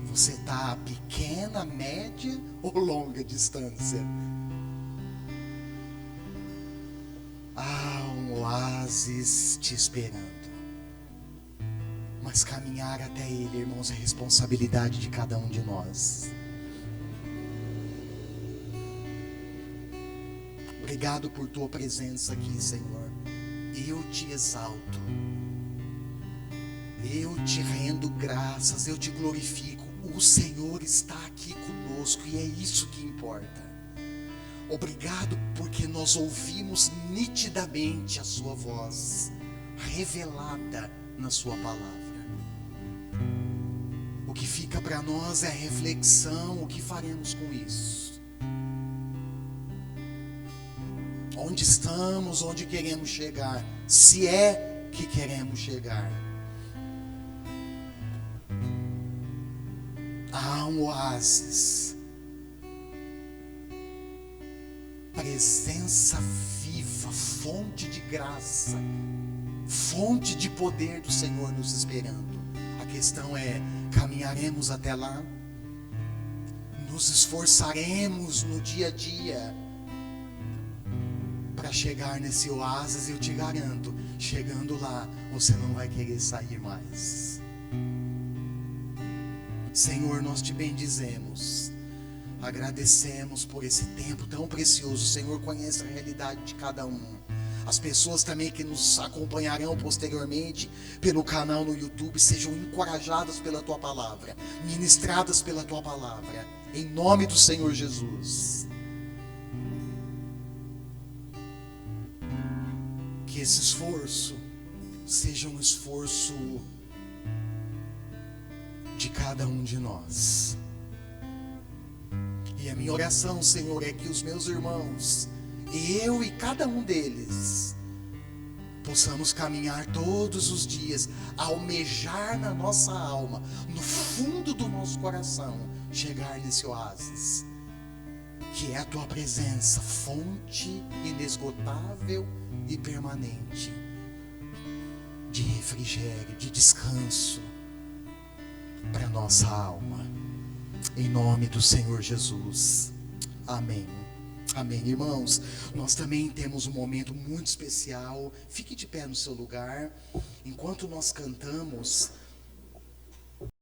A: Você está a pequena, média ou longa distância? Há um oásis te esperando. Mas caminhar até ele, irmãos, é responsabilidade de cada um de nós. Obrigado por tua presença aqui, Senhor. Eu te exalto. Eu te rendo graças, eu te glorifico. O Senhor está aqui conosco e é isso que importa. Obrigado porque nós ouvimos nitidamente a sua voz, revelada na sua palavra. O que fica para nós é a reflexão, o que faremos com isso. Onde estamos, onde queremos chegar, se é que queremos chegar. Há um oásis, presença viva, fonte de graça, fonte de poder do Senhor nos esperando. A questão é, caminharemos até lá? Nos esforçaremos no dia a dia para chegar nesse oásis? Eu te garanto, chegando lá, você não vai querer sair mais. Senhor, nós te bendizemos, agradecemos por esse tempo tão precioso. O Senhor conhece a realidade de cada um. As pessoas também que nos acompanharão posteriormente pelo canal no YouTube, sejam encorajadas pela tua palavra, ministradas pela tua palavra, em nome do Senhor Jesus. Que esse esforço seja um esforço de cada um de nós. E a minha oração, Senhor, é que os meus irmãos, eu e cada um deles, possamos caminhar todos os dias, almejar na nossa alma, no fundo do nosso coração, chegar nesse oásis, que é a tua presença, fonte inesgotável e permanente, de refrigério, de descanso, para nossa alma, em nome do Senhor Jesus, amém. Amém, irmãos. Nós também temos um momento muito especial. Fique de pé no seu lugar. Enquanto nós cantamos,